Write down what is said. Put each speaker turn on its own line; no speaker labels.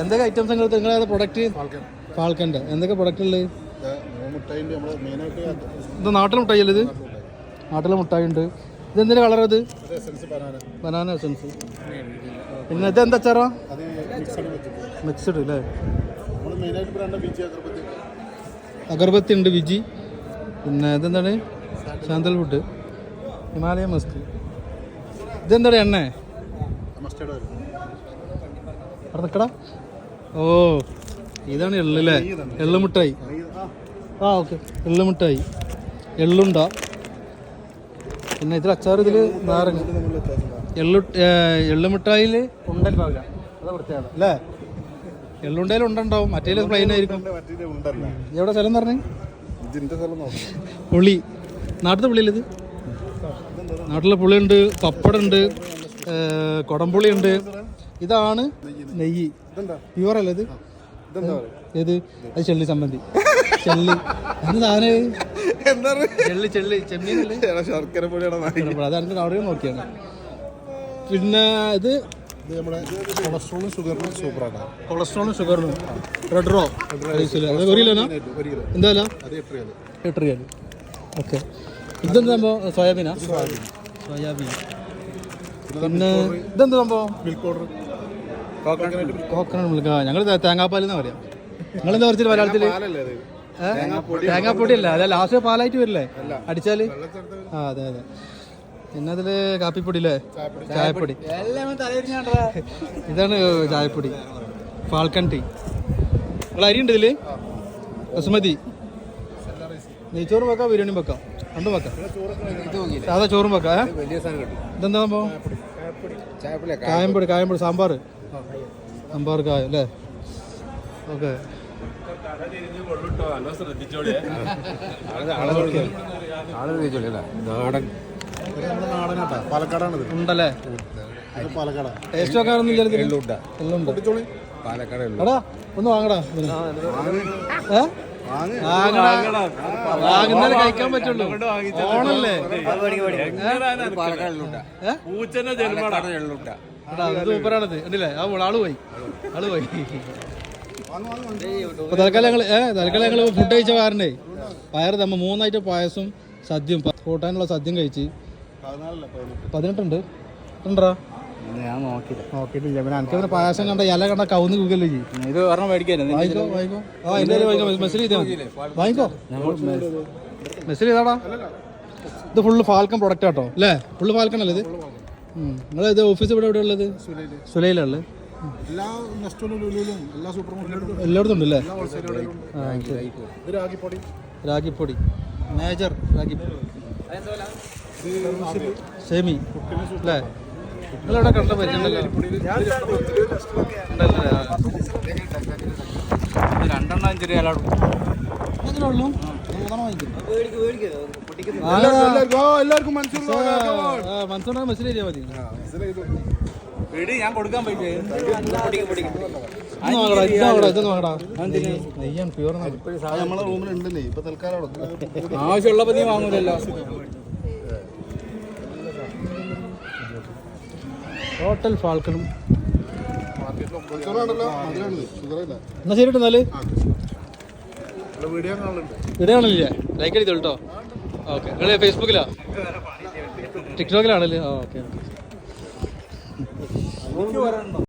എന്തൊക്കെ items നിങ്ങളേത് product? ഫാൽക്കൻ്റെ എന്തൊക്കെ product ഉള്ളത്? ഇത് നാട്ടിലെ മുട്ടായി അല്ലേ? ഇത് നാട്ടിലെ മുട്ടായി ഉണ്ട്. ഇതെന്തിൻ്റെ കളർ? ഇത് ബനാന എസൻസ്. പിന്നെ ഇതെന്താ അച്ചാറാ? മിക്സ്ഡ് അല്ലേ? അഗർബത്തി ഉണ്ട്, വിജി. പിന്നെ ഇതെന്താണ്? സാന്തൽവുഡ്, ഹിമാലയ മസ്ക്. ഇതെന്താണ്? എണ്ണ അവിടെ നിൽക്കടാ. ഓ ഇതാണ് എള്ളല്ലേ? എള്ളുമിഠായി. ആ ഓക്കെ, എള്ളുമിഠായി, എള്ളുണ്ട. പിന്നെ ഇതിൽ അച്ചാർ, ഇതിൽ നാരങ്ങ. എള്ളുമിഠായിൽ ഉണ്ടല്ലാവില്ല, അതാ പ്രത്യേകത അല്ലേ? എള്ളുണ്ടയിൽ ഉണ്ടാവും, മറ്റേ പ്ലെയിൻ ആയിരിക്കും. എവിടെ സ്ഥലം എന്ന് പറഞ്ഞേ? പുളി. നാട്ടിലെ പുളിയല്ലേ ഇത്? നാട്ടിലെ പുളിയുണ്ട്, പപ്പടുണ്ട്, കൊടംപുളിയുണ്ട്. ഇതാണ് നെയ്യ്. പ്യുവർ അല്ലേ ഇത്? ഏത്? അത് ചെള്ളി സംബന്ധി. ചെള്ളി എന്ത് സാധനം? ചെള്ളി ചെള്ളി ചെമ്മീനല്ലേ? അതാണ് അവിടെ നോക്കിയാണ്. പിന്നെ ഇത് കൊളസ്ട്രോളും ഷുഗറിനും സൂപ്പറാണ്. കൊളസ്ട്രോളും ഷുഗറിനും റെഡ് റോ ഒരു കിലോനാ? എന്താ 8 റിയാൽ. ഓക്കെ. ഇതെന്താ സംഭവം? സോയാബീനാ? സോയാബീൻ. പിന്നെ ഇതെന്താ സംഭവം? Coconut milk. ഞങ്ങൾ തേങ്ങാപ്പാലെന്നാ പറയാം. നിങ്ങളെന്താ പറഞ്ഞിട്ട് മലയാളത്തിൽ? തേങ്ങാപ്പൊടി അല്ല, അല്ല ലാസ്റ്റ് പാലായിട്ട് വരില്ലേ അടിച്ചാൽ? ആ അതെ അതെ. പിന്നെ അതിൽ കാപ്പിപ്പൊടി അല്ലേ? ചായപ്പൊടി. ഇതാണ് ചായപ്പൊടി. Falcon tea. നിങ്ങൾ അരി ഉണ്ട് ഇതിൽ? ബസുമതി. നെയ്ച്ചോറും വെക്കാം, ബിരിയാണിയും വെക്കാം, രണ്ടും വെക്കാം. സാധാ ചോറും വെക്കാം. ഇതെന്താ സംഭവം? കായംപൊടി. കായംപൊടി സാമ്പാർ. സാമ്പാർ കായം അല്ലേ? ഓക്കെ. ഉണ്ടല്ലേ? ടേസ്റ്റ് നോക്കാറൊന്നും എടാ ഒന്ന് വാങ്ങടാ. വാങ്ങുന്നാലേ കഴിക്കാൻ പറ്റുള്ളൂ. ഓണല്ലേ? സൂപ്പറാണത്. ഉണ്ടല്ലേ? ആള് പോയി. തൽക്കാലം ഞങ്ങൾ ഫുഡ് കഴിച്ച കാരണേ വയറ് തമ്മ 3 ഐറ്റം പായസം, സദ്യയും കൂട്ടാനുള്ള സദ്യം കഴിച്ച്. 18 ഉണ്ട്. ഉണ്ടോ? ഞാൻ നോക്കിയിട്ടില്ല. പിന്നെ എനിക്ക് പിന്നെ പായസം കണ്ട ഇല കണ്ട കവുന്ന് കുക്കല്ലോ ചെയ്യും. ഇത് പറഞ്ഞാൽ മേടിക്കാൻ വാങ്ങിക്കോ. ആ എന്തായാലും വാങ്ങിക്കോ. മെസ്സേജ് ചെയ്താൽ മതി. വാങ്ങിക്കോ. മെസ്സേജ് ചെയ്താടാ. ഇത് ഫുള്ള് ഫാൽക്കൺ പ്രൊഡക്റ്റ് ആട്ടോ അല്ലേ? ഫുള്ള് ഫാൽക്കൺ അല്ലേ ഇത്? നിങ്ങൾ ഇത് ഓഫീസ് ഇവിടെ എവിടെ ഉള്ളത്? സുലൈലുള്ളത്. എല്ലായിടത്തും ഉണ്ടല്ലേ? രാഗിപ്പൊടി, മേജർ രാഗിപ്പൊടി, സെമി അല്ലേ? നിങ്ങളെവിടെ കണ്ട പറ്റുന്നുണ്ടല്ലോ? 2 5 രൂപ അതിനുള്ളൂ. മനസ്സിലാക്കാൻ മെസ്സേജ് ചെയ്താൽ മതി. ഞാൻ കൊടുക്കാൻ നമ്മളെ റൂമിലുണ്ടല്ലേ ഇപ്പൊ തൽക്കാലം. ആവശ്യമുള്ളപ്പോ നീ വാങ്ങൂലല്ലോ. ടോട്ടൽ ഫാൽക്കണും. എന്നാ ശരി എന്നാല്. വീഡിയോ കാണില്ലേ? ലൈക്ക് അടിച്ചോളൂ കേട്ടോ. ഓക്കെ. നിങ്ങൾ ഫേസ്ബുക്കിലാ ടിക്ടോക്കിലാണല്ലേ? ഓക്കെ.